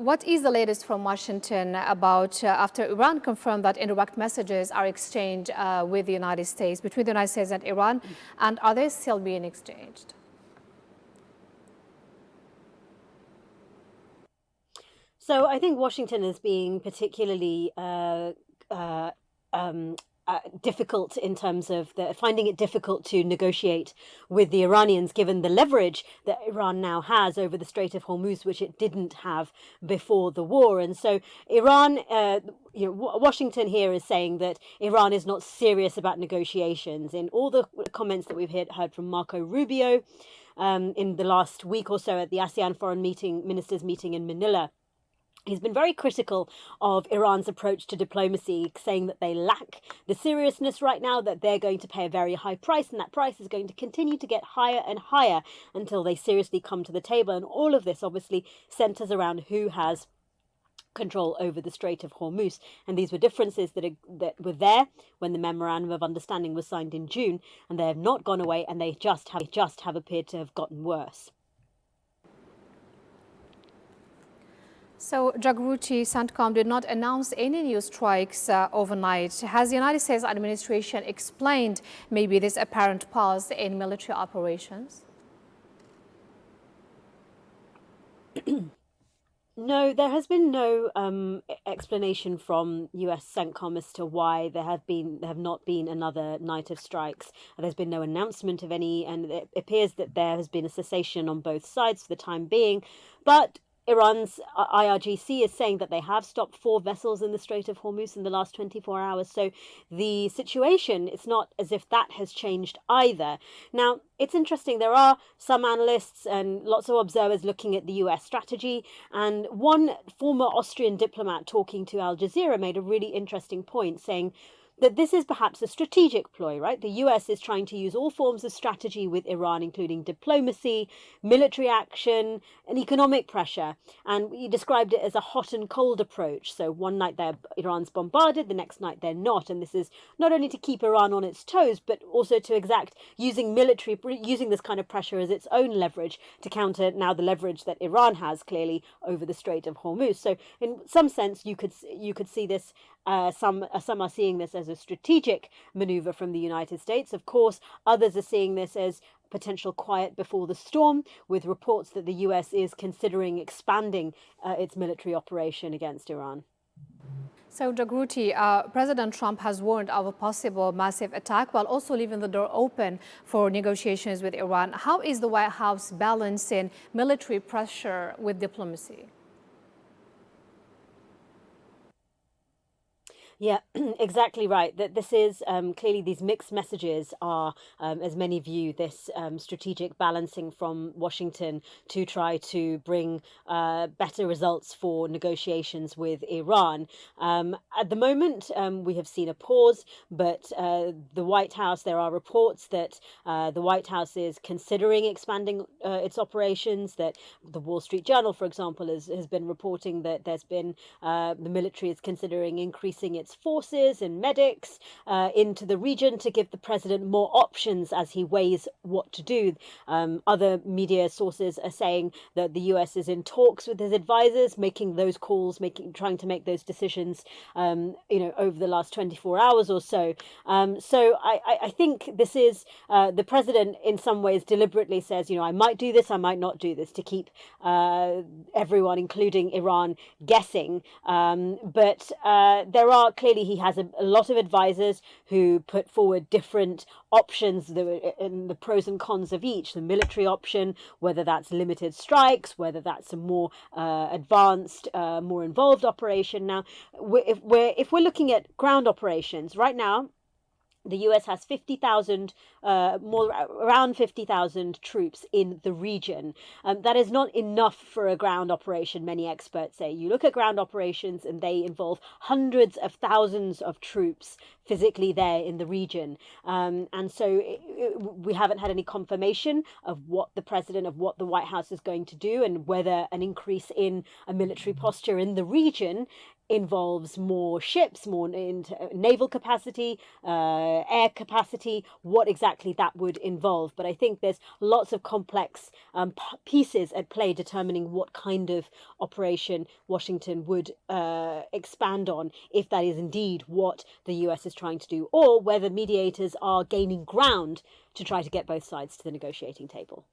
what is the latest from Washington about after Iran confirmed that indirect messages are exchanged with the United States, between the United States and Iran, and are they still being exchanged? So I think Washington is being particularly difficult in terms of finding it difficult to negotiate with the Iranians, given the leverage that Iran now has over the Strait of Hormuz, which it didn't have before the war. And so Iran, Washington here is saying that Iran is not serious about negotiations. In all the comments that we've heard from Marco Rubio in the last week or so at the ASEAN Foreign Ministers meeting in Manila, he's been very critical of Iran's approach to diplomacy, saying that they lack the seriousness right now, that they're going to pay a very high price, and that price is going to continue to get higher and higher until they seriously come to the table. And all of this obviously centers around who has control over the Strait of Hormuz. And these were differences that were there when the Memorandum of Understanding was signed in June, and they have not gone away, and they just have appeared to have gotten worse. So Jagruti, CENTCOM did not announce any new strikes overnight. Has the United States administration explained maybe this apparent pause in military operations? No, there has been no explanation from US CENTCOM as to why there have not been another night of strikes. There's been no announcement of any, and it appears that there has been a cessation on both sides for the time being. But Iran's IRGC is saying that they have stopped 4 vessels in the Strait of Hormuz in the last 24 hours. So the situation, it's not as if that has changed either. Now, it's interesting. There are some analysts and lots of observers looking at the US strategy. And one former Austrian diplomat talking to Al Jazeera made a really interesting point, saying that this is perhaps a strategic ploy, right? The US is trying to use all forms of strategy with Iran, including diplomacy, military action, and economic pressure. And he described it as a hot and cold approach. So one night Iran's bombarded, the next night they're not. And this is not only to keep Iran on its toes, but also to exact using this kind of pressure as its own leverage to counter now the leverage that Iran has clearly over the Strait of Hormuz. So in some sense, you could see this. Some are seeing this as a strategic maneuver from the United States. Of course, others are seeing this as potential quiet before the storm, with reports that the US is considering expanding its military operation against Iran. So, Jagruti, President Trump has warned of a possible massive attack while also leaving the door open for negotiations with Iran. How is the White House balancing military pressure with diplomacy? Yeah, exactly right. That this is clearly these mixed messages are, as many view, this strategic balancing from Washington to try to bring better results for negotiations with Iran. At the moment, we have seen a pause, but the White House, there are reports that the White House is considering expanding its operations, that the Wall Street Journal, for example, has been reporting that there's been the military is considering increasing its forces and medics into the region to give the president more options as he weighs what to do. Other media sources are saying that the US is in talks with his advisors, making those calls, trying to make those decisions, over the last 24 hours or so. So I think this is the president in some ways deliberately says, I might do this, I might not do this, to keep everyone, including Iran, guessing. But there are clearly, he has a lot of advisors who put forward different options and the pros and cons of each. The military option, whether that's limited strikes, whether that's a more advanced, more involved operation. Now, if we're looking at ground operations right now, the US has 50,000, around 50,000 troops in the region. That is not enough for a ground operation, many experts say. You look at ground operations and they involve hundreds of thousands of troops physically there in the region. And so we haven't had any confirmation of what the White House is going to do, and whether an increase in a military posture in the region involves more ships, more naval capacity, air capacity, what exactly that would involve. But I think there's lots of complex pieces at play determining what kind of operation Washington would expand on, if that is indeed what the US is trying to do, or whether mediators are gaining ground to try to get both sides to the negotiating table.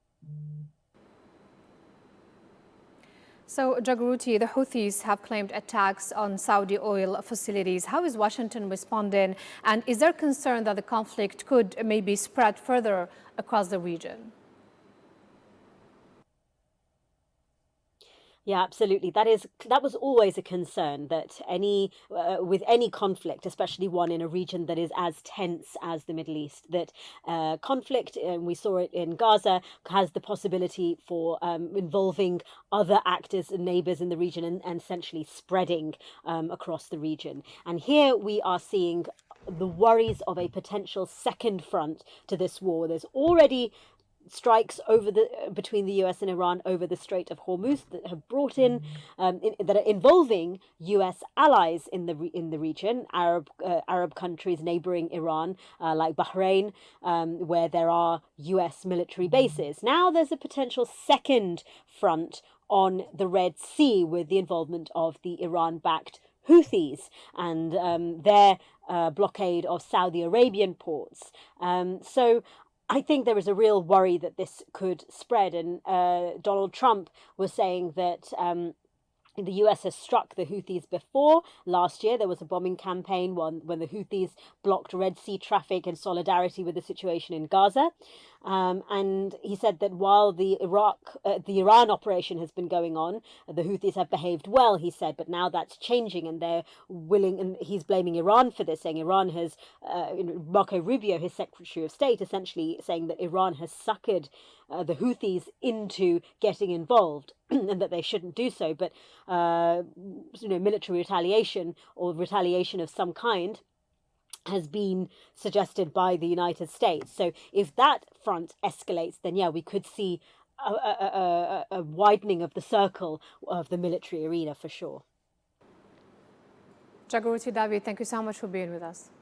So, Jagruti, the Houthis have claimed attacks on Saudi oil facilities. How is Washington responding? And is there concern that the conflict could maybe spread further across the region? Yeah, absolutely. That was always a concern, that with any conflict, especially one in a region that is as tense as the Middle East, that conflict, and we saw it in Gaza, has the possibility for involving other actors and neighbors in the region, and essentially spreading across the region. And here we are seeing the worries of a potential second front to this war. There's already strikes between the US and Iran over the Strait of Hormuz that have brought that are involving US allies in the region, Arab countries neighboring Iran, like Bahrain, where there are US military bases. Now there's a potential second front on the Red Sea, with the involvement of the Iran-backed Houthis and their blockade of Saudi Arabian ports. So I think there is a real worry that this could spread. And Donald Trump was saying that the US has struck the Houthis before. Last year, there was a bombing campaign when the Houthis blocked Red Sea traffic in solidarity with the situation in Gaza. And he said that while the Iran operation has been going on, the Houthis have behaved well, he said, but now that's changing and they're willing, and he's blaming Iran for this, saying Iran has, Marco Rubio, his Secretary of State, essentially saying that Iran has suckered the Houthis into getting involved and that they shouldn't do so. But, military retaliation or retaliation of some kind has been suggested by the United States. So if that front escalates, then yeah, we could see a widening of the circle of the military arena for sure. Jagruti, David, thank you so much for being with us.